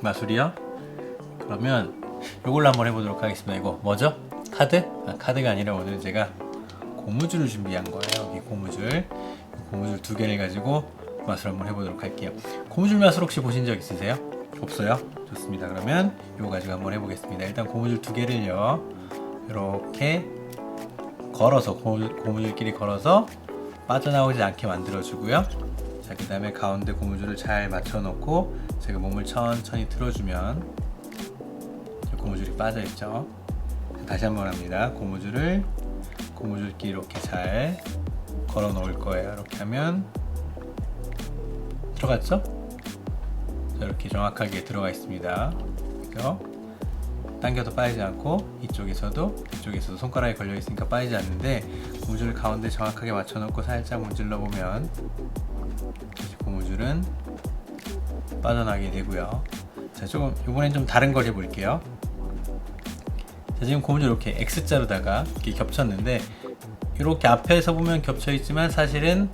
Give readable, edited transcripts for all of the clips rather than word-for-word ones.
마술이요? 그러면 이걸로 한번 해보도록 하겠습니다. 이거 뭐죠? 카드? 카드가 아니라 오늘 제가 고무줄을 준비한 거예요. 여기 고무줄 두 개를 가지고 마술 한번 해보도록 할게요. 고무줄 마술 혹시 보신 적 있으세요? 없어요? 좋습니다. 그러면 이거 가지고 한번 해보겠습니다. 일단 고무줄 두 개를요 이렇게 걸어서 고무줄끼리 걸어서 빠져나오지 않게 만들어 주고요. 자, 그 다음에 가운데 고무줄을 잘 맞춰 놓고 제가 몸을 천천히 틀어주면 고무줄이 빠져 있죠. 다시 한번 합니다. 고무줄끼리 이렇게 잘 걸어 놓을 거예요. 이렇게 하면 들어갔죠? 자, 이렇게 정확하게 들어가 있습니다. 그죠? 당겨도 빠지지 않고 이쪽에서도 손가락에 걸려 있으니까 빠지지 않는데 고무줄을 가운데 정확하게 맞춰 놓고 살짝 문질러 보면 고무줄은 빠져나게 되고요. 자, 조금 이번엔 좀 다른 걸 해볼게요. 자, 지금 고무줄 이렇게 X자로다가 이렇게 겹쳤는데 이렇게 앞에서 보면 겹쳐 있지만 사실은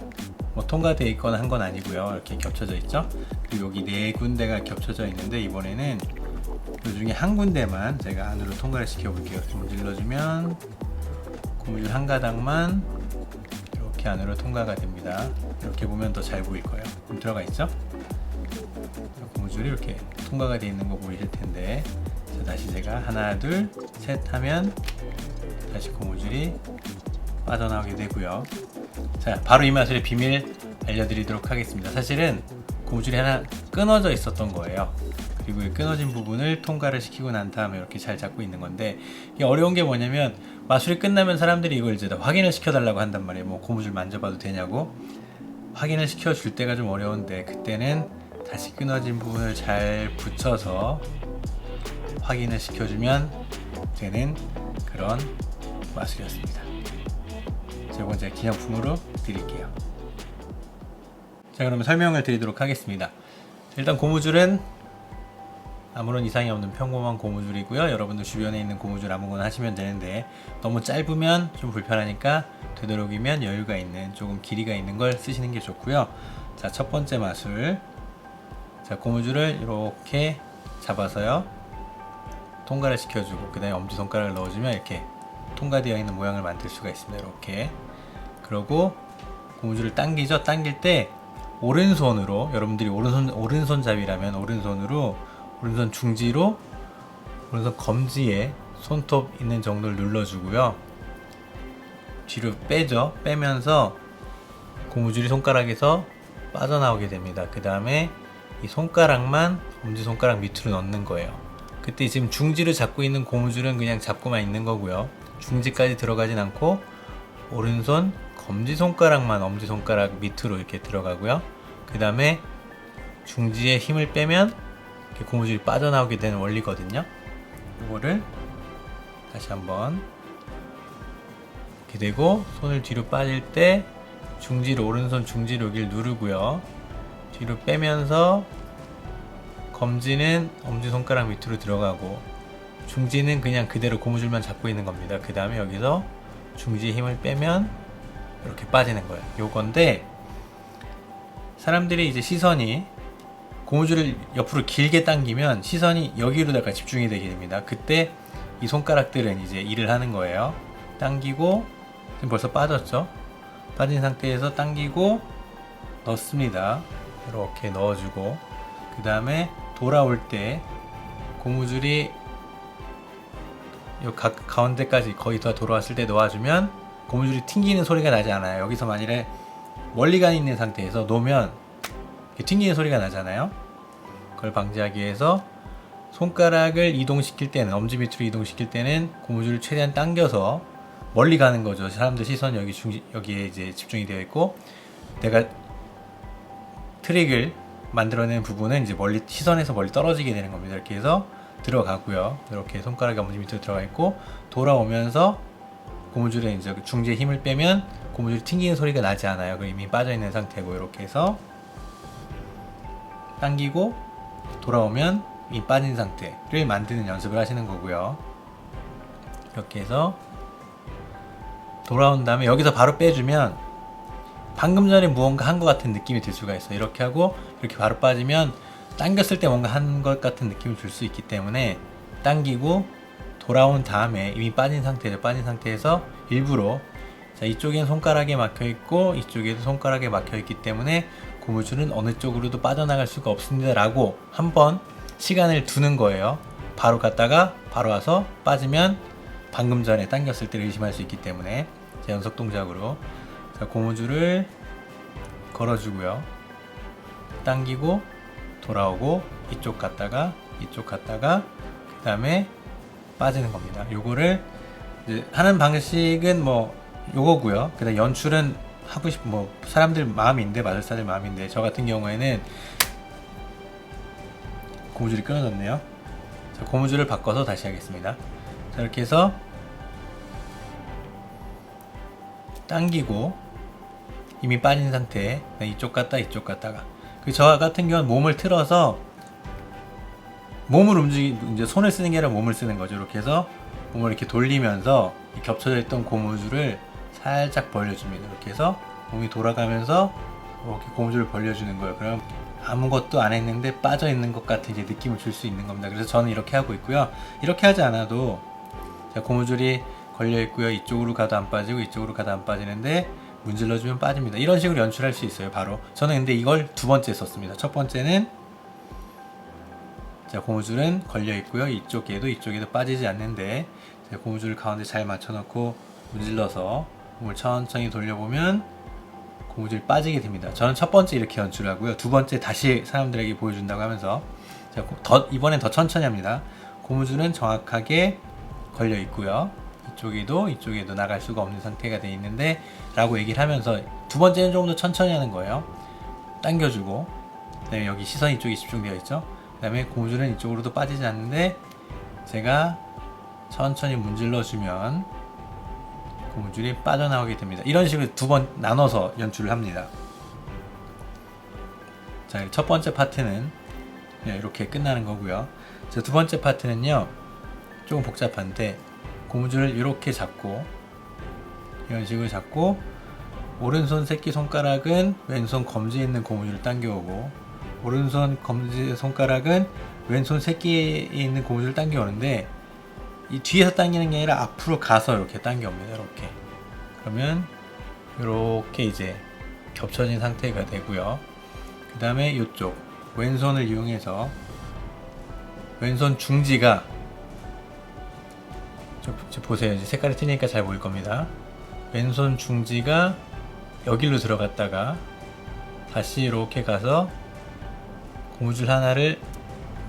뭐 통과되어 있거나 한 건 아니고요. 이렇게 겹쳐져 있죠. 그리고 여기 네 군데가 겹쳐져 있는데 이번에는 그 중에 한 군데만 제가 안으로 통과를 시켜 볼게요. 문질러주면 고무줄 한 가닥만 이렇게 안으로 통과가 됩니다. 이렇게 보면 더 잘 보일 거예요. 그럼 들어가 있죠? 고무줄이 이렇게 통과가 되어 있는 거 보이실 텐데, 자, 다시 제가 하나 둘 셋 하면 다시 고무줄이 빠져나오게 되고요. 자, 바로 이 마술의 비밀 알려드리도록 하겠습니다. 사실은 고무줄이 하나 끊어져 있었던 거예요. 그리고 이 끊어진 부분을 통과를 시키고 난 다음에 이렇게 잘 잡고 있는 건데, 이게 어려운 게 뭐냐면 마술이 끝나면 사람들이 이걸 이제 다 확인을 시켜달라고 한단 말이에요. 뭐 고무줄 만져봐도 되냐고 확인을 시켜줄 때가 좀 어려운데, 그때는 다시 끊어진 부분을 잘 붙여서 확인을 시켜주면 되는 그런 마술이었습니다. 자, 이건 제가 기념품으로 드릴게요. 자, 그러면 설명을 드리도록 하겠습니다. 일단 고무줄은 아무런 이상이 없는 평범한 고무줄이고요. 여러분들 주변에 있는 고무줄 아무거나 하시면 되는데, 너무 짧으면 좀 불편하니까 되도록이면 여유가 있는, 조금 길이가 있는 걸 쓰시는 게 좋고요. 자, 첫 번째 마술. 자, 고무줄을 이렇게 잡아서요 통과를 시켜주고, 그 다음에 엄지손가락을 넣어주면 이렇게 통과되어 있는 모양을 만들 수가 있습니다. 이렇게. 그러고 고무줄을 당기죠. 당길 때 오른손으로, 여러분들이 오른손잡이라면 오른손 중지로 오른손 검지에 손톱 있는 정도를 눌러주고요. 뒤로 빼죠. 빼면서 고무줄이 손가락에서 빠져나오게 됩니다. 그 다음에 이 손가락만 엄지손가락 밑으로 넣는 거예요. 그때 지금 중지를 잡고 있는 고무줄은 그냥 잡고만 있는 거고요. 중지까지 들어가진 않고 오른손 검지손가락만 엄지손가락 밑으로 이렇게 들어가고요. 그 다음에 중지에 힘을 빼면 이렇게 고무줄이 빠져나오게 되는 원리거든요. 이거를 다시 한번 이렇게 되고, 손을 뒤로 빠질 때 중지를, 오른손 중지로 여기를 누르고요. 뒤로 빼면서 검지는 엄지손가락 밑으로 들어가고 중지는 그냥 그대로 고무줄만 잡고 있는 겁니다. 그 다음에 여기서 중지에 힘을 빼면 이렇게 빠지는 거예요. 요건데, 사람들이 이제 시선이 고무줄을 옆으로 길게 당기면 시선이 여기로다가 집중이 되게 됩니다. 그때 이 손가락들은 이제 일을 하는 거예요. 당기고, 지금 벌써 빠졌죠? 빠진 상태에서 당기고 넣습니다. 이렇게 넣어주고, 그 다음에 돌아올 때 고무줄이 요 가운데까지 거의 다 돌아왔을 때 놓아주면 고무줄이 튕기는 소리가 나지 않아요. 여기서 만일에 멀리 가 있는 상태에서 놓으면 튕기는 소리가 나잖아요. 그걸 방지하기 위해서 손가락을 이동시킬 때는, 엄지 밑으로 이동시킬 때는 고무줄을 최대한 당겨서 멀리 가는 거죠. 사람들 시선 여기에 이제 집중이 되어 있고, 내가 트릭을 만들어낸 부분은 이제 시선에서 멀리 떨어지게 되는 겁니다. 이렇게 해서 들어가고요. 이렇게 손가락이 엄지 밑으로 들어가 있고, 돌아오면서 고무줄에 이제 중지에 힘을 빼면 고무줄이 튕기는 소리가 나지 않아요. 그 이미 빠져 있는 상태고, 이렇게 해서 당기고 돌아오면 이 빠진 상태를 만드는 연습을 하시는 거고요. 이렇게 해서 돌아온 다음에 여기서 바로 빼주면 방금 전에 무언가 한 것 같은 느낌이 들 수가 있어요. 이렇게 하고 이렇게 바로 빠지면 당겼을 때 뭔가 한 것 같은 느낌을 줄 수 있기 때문에 당기고 돌아온 다음에 이미 빠진 상태에서 일부러, 자, 이쪽엔 손가락에 막혀 있고 이쪽에도 손가락에 막혀 있기 때문에 고무줄은 어느 쪽으로도 빠져나갈 수가 없습니다 라고 한번 시간을 두는 거예요. 바로 갔다가 바로 와서 빠지면 방금 전에 당겼을 때를 의심할 수 있기 때문에, 자, 연속 동작으로, 자, 고무줄을 걸어주고요. 당기고 돌아오고 이쪽 갔다가 그 다음에 빠지는 겁니다. 요거를 이제 하는 방식은 뭐 요거고요. 그다음 연출은 하고 싶 뭐 사람들 마음인데, 마술사들 마음인데, 저 같은 경우에는 고무줄이 끊어졌네요. 자, 고무줄을 바꿔서 다시 하겠습니다. 자, 이렇게 해서 당기고 이미 빠진 상태에 이쪽 갔다가 저 같은 경우는 몸을 틀어서 몸을 이제 손을 쓰는 게 아니라 몸을 쓰는 거죠. 이렇게 해서 몸을 이렇게 돌리면서 겹쳐져 있던 고무줄을 살짝 벌려줍니다. 이렇게 해서 몸이 돌아가면서 이렇게 고무줄을 벌려주는 거예요. 그럼 아무것도 안 했는데 빠져 있는 것 같은 이제 느낌을 줄 수 있는 겁니다. 그래서 저는 이렇게 하고 있고요. 이렇게 하지 않아도, 자, 고무줄이 걸려 있고요. 이쪽으로 가도 안 빠지고 이쪽으로 가도 안 빠지는데 문질러주면 빠집니다. 이런 식으로 연출할 수 있어요. 바로 저는 근데 이걸 두 번째 썼습니다. 첫 번째는, 자, 고무줄은 걸려 있고요. 이쪽에도 빠지지 않는데, 자, 고무줄을 가운데 잘 맞춰놓고 문질러서 몸을 천천히 돌려보면 고무줄이 빠지게 됩니다. 저는 첫 번째 이렇게 연출하고요. 두 번째 다시 사람들에게 보여준다고 하면서, 자, 이번엔 더 천천히 합니다. 고무줄은 정확하게 걸려 있고요. 이쪽에도 나갈 수가 없는 상태가 되어 있는데 라고 얘기를 하면서, 두 번째는 조금 더 천천히 하는 거예요. 당겨주고, 그 다음에 여기 시선이 이쪽에 집중되어 있죠. 그 다음에 고무줄은 이쪽으로도 빠지지 않는데 제가 천천히 문질러주면 고무줄이 빠져나오게 됩니다. 이런 식으로 두 번 나눠서 연출을 합니다. 자, 첫 번째 파트는 이렇게 끝나는 거고요. 자, 두 번째 파트는요, 조금 복잡한데, 고무줄을 이렇게 잡고, 이런 식으로 잡고, 오른손 새끼손가락은 왼손 검지에 있는 고무줄을 당겨오고, 오른손 검지 손가락은 왼손 새끼에 있는 고무줄을 당겨오는데, 이 뒤에서 당기는 게 아니라 앞으로 가서 이렇게 당겨옵니다. 이렇게. 그러면 이렇게 이제 겹쳐진 상태가 되고요. 그 다음에 이쪽 왼손을 이용해서, 왼손 중지가, 저 보세요. 이제 색깔이 틀리니까 잘 보일 겁니다. 왼손 중지가 여기로 들어갔다가 다시 이렇게 가서 고무줄 하나를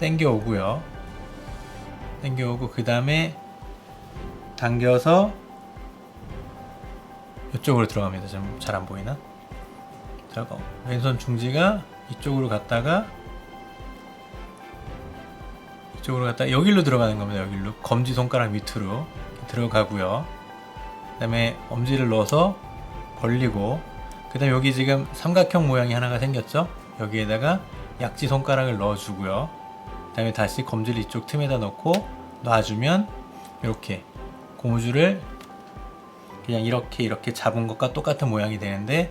당겨 오고요. 그 다음에 당겨서 이쪽으로 들어갑니다. 좀 잘 안 보이나? 자, 왼손 중지가 이쪽으로 갔다가 여기로 들어가는 겁니다. 여기로 검지 손가락 밑으로 들어가고요. 그 다음에 엄지를 넣어서 벌리고, 그 다음에 여기 지금 삼각형 모양이 하나가 생겼죠? 여기에다가 약지 손가락을 넣어주고요. 그 다음에 다시 검지를 이쪽 틈에다 넣고 놔주면 이렇게 고무줄을 그냥 이렇게 잡은 것과 똑같은 모양이 되는데,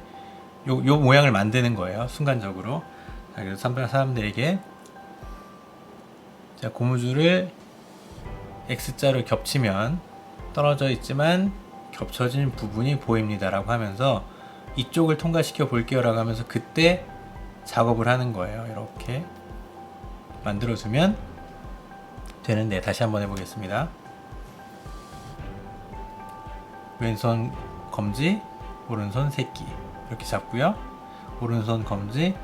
요 모양을 만드는 거예요. 순간적으로. 자, 그래서 사람들에게, 자, 고무줄을 X자로 겹치면 떨어져 있지만 겹쳐진 부분이 보입니다 라고 하면서, 이쪽을 통과시켜 볼게요 라고 하면서 그때 작업을 하는 거예요. 이렇게 만들어주면 되는데, 다시 한번 해보겠습니다. 왼손 검지, 오른손 새끼 이렇게 잡고요. 오른손 검지,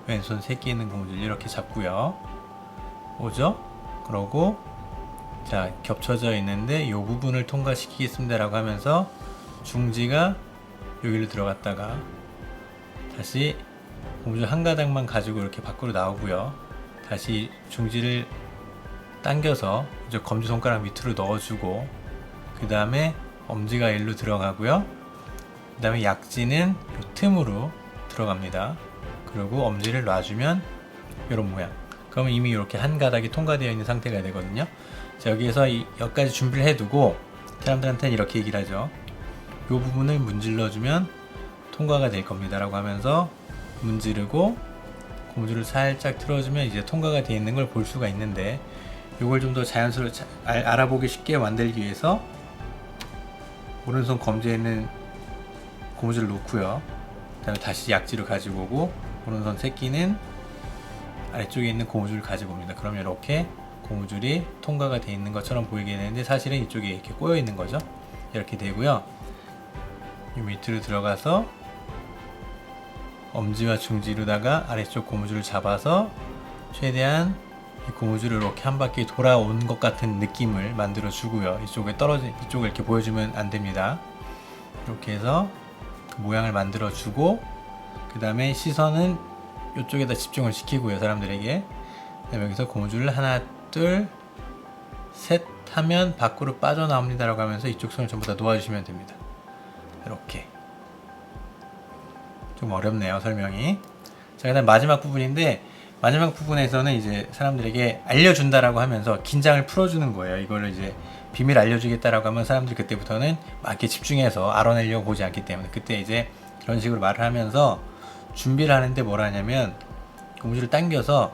왼손 새끼 있는 고무줄 이렇게 잡고요. 오죠? 그러고, 자, 겹쳐져 있는데 이 부분을 통과시키겠습니다 라고 하면서 중지가 여기로 들어갔다가 다시 고무줄 한 가닥만 가지고 이렇게 밖으로 나오고요. 다시 중지를 당겨서 이제 검지손가락 밑으로 넣어주고, 그 다음에 엄지가 일로 들어가고요. 그 다음에 약지는 이 틈으로 들어갑니다. 그리고 엄지를 놔주면 이런 모양. 그러면 이미 이렇게 한 가닥이 통과되어 있는 상태가 되거든요. 자, 여기에서 여기까지 준비를 해두고 사람들한테는 이렇게 얘기를 하죠. 이 부분을 문질러주면 통과가 될 겁니다 라고 하면서 문지르고 고무줄을 살짝 틀어주면 이제 통과가 되어 있는 걸 볼 수가 있는데, 이걸 좀 더 자연스럽게 알아보기 쉽게 만들기 위해서 오른손 검지에 있는 고무줄을 놓고요. 그 다음에 다시 약지를 가지고 오고, 오른손 새끼는 아래쪽에 있는 고무줄을 가지고 옵니다. 그러면 이렇게 고무줄이 통과가 되어 있는 것처럼 보이게 되는데, 사실은 이쪽에 이렇게 꼬여 있는 거죠. 이렇게 되고요. 이 밑으로 들어가서 엄지와 중지로다가 아래쪽 고무줄을 잡아서 최대한 이 고무줄을 이렇게 한 바퀴 돌아온 것 같은 느낌을 만들어 주고요. 이쪽을 이렇게 보여주면 안 됩니다. 이렇게 해서 그 모양을 만들어 주고, 그 다음에 시선은 이쪽에다 집중을 시키고요, 사람들에게. 그다음에 여기서 고무줄을 하나, 둘, 셋 하면 밖으로 빠져나옵니다 라고 하면서 이쪽 손을 전부 다 놓아주시면 됩니다. 이렇게. 좀 어렵네요, 설명이. 자, 그 다음 마지막 부분인데, 마지막 부분에서는 이제 사람들에게 알려준다라고 하면서 긴장을 풀어주는 거예요. 이거를 이제 비밀 알려주겠다라고 하면 사람들이 그때부터는 막 이렇게 집중해서 알아내려고 보지 않기 때문에, 그때 이제 그런 식으로 말을 하면서 준비를 하는데 뭐라 하냐면, 고무줄을 당겨서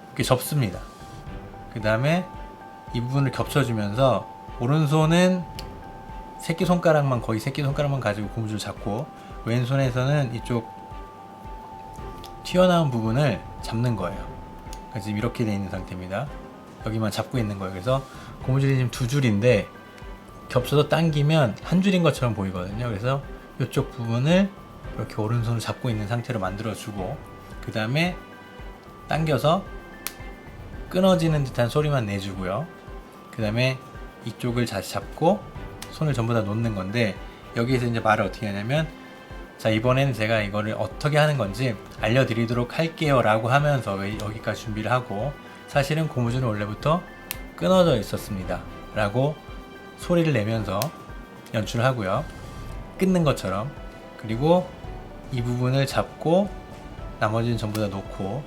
이렇게 접습니다. 그 다음에 이 부분을 겹쳐주면서 오른손은 새끼손가락만, 거의 새끼손가락만 가지고 고무줄을 잡고, 왼손에서는 이쪽 튀어나온 부분을 잡는 거예요. 그러니까 지금 이렇게 되어 있는 상태입니다. 여기만 잡고 있는 거예요. 그래서 고무줄이 지금 두 줄인데 겹쳐서 당기면 한 줄인 것처럼 보이거든요. 그래서 이쪽 부분을 이렇게 오른손을 잡고 있는 상태로 만들어주고, 그 다음에 당겨서 끊어지는 듯한 소리만 내주고요. 그 다음에 이쪽을 다시 잡고 손을 전부 다 놓는 건데, 여기에서 이제 말을 어떻게 하냐면, 자, 이번에는 제가 이거를 어떻게 하는 건지 알려드리도록 할게요 라고 하면서 여기까지 준비를 하고, 사실은 고무줄은 원래부터 끊어져 있었습니다 라고 소리를 내면서 연출을 하고요. 끊는 것처럼. 그리고 이 부분을 잡고 나머지는 전부 다 놓고,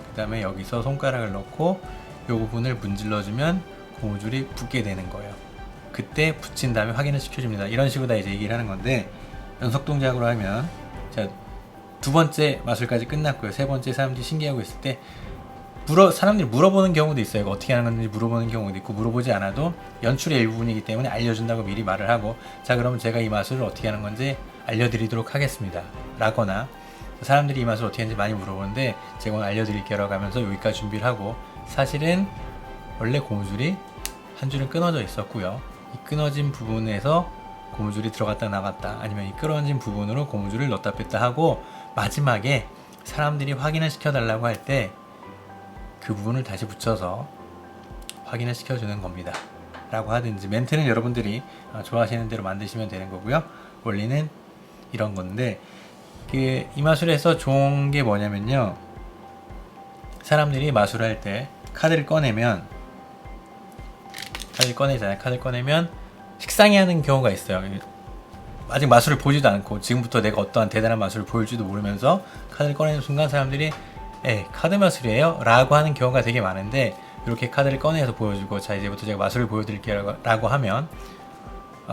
그 다음에 여기서 손가락을 넣고 이 부분을 문질러주면 고무줄이 붙게 되는 거예요. 그때 붙인 다음에 확인을 시켜줍니다. 이런 식으로 다 이제 얘기를 하는 건데, 연속 동작으로 하면, 자, 두 번째 마술까지 끝났고요. 세 번째 사람들이 신기하고 있을 때 사람들이 물어보는 경우도 있어요. 이거 어떻게 하는 건지 물어보는 경우도 있고, 물어보지 않아도 연출의 일부분이기 때문에 알려준다고 미리 말을 하고, 자, 그러면 제가 이 마술을 어떻게 하는 건지 알려드리도록 하겠습니다 라거나, 사람들이 이 마술 어떻게 하는지 많이 물어보는데 제가 오늘 알려드릴게요 라고 하면서 여기까지 준비를 하고, 사실은 원래 고무줄이 한 줄은 끊어져 있었고요. 이 끊어진 부분에서 고무줄이 들어갔다 나갔다, 아니면 이 끊어진 부분으로 고무줄을 넣었다 뺐다 하고, 마지막에 사람들이 확인을 시켜달라고 할 때 그 부분을 다시 붙여서 확인을 시켜주는 겁니다 라고 하든지, 멘트는 여러분들이 좋아하시는 대로 만드시면 되는 거고요. 원리는 이런 건데, 이 마술에서 좋은 게 뭐냐면요, 사람들이 마술을 할 때 카드를 꺼내잖아요. 카드를 꺼내면 식상해 하는 경우가 있어요. 아직 마술을 보지도 않고 지금부터 내가 어떠한 대단한 마술을 보일지도 모르면서 카드를 꺼내는 순간 사람들이 카드 마술이에요? 라고 하는 경우가 되게 많은데, 이렇게 카드를 꺼내서 보여주고, 자, 이제부터 제가 마술을 보여드릴게요 라고 하면,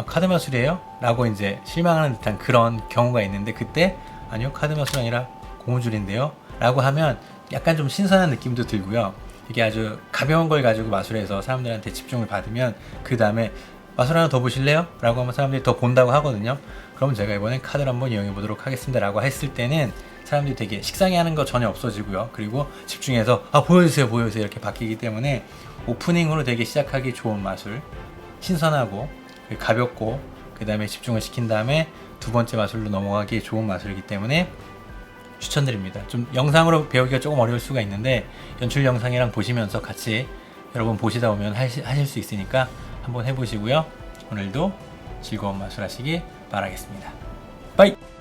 카드 마술이에요? 라고 이제 실망하는 듯한 그런 경우가 있는데, 그때 아니요, 카드 마술 아니라 고무줄인데요 라고 하면 약간 좀 신선한 느낌도 들고요. 이게 아주 가벼운 걸 가지고 마술해서 사람들한테 집중을 받으면, 그 다음에 마술 하나 더 보실래요? 라고 하면 사람들이 더 본다고 하거든요. 그럼 제가 이번엔 카드를 한번 이용해 보도록 하겠습니다 라고 했을 때는 사람들이 되게 식상해하는 거 전혀 없어지고요. 그리고 집중해서 보여주세요 이렇게 바뀌기 때문에 오프닝으로 되게 시작하기 좋은 마술, 신선하고 가볍고, 그 다음에 집중을 시킨 다음에 두 번째 마술로 넘어가기 좋은 마술이기 때문에 추천드립니다. 좀 영상으로 배우기가 조금 어려울 수가 있는데, 연출 영상이랑 보시면서 같이 여러분 보시다 보면 하실 수 있으니까 한번 해보시고요. 오늘도 즐거운 마술 하시기 바라겠습니다. 빠이!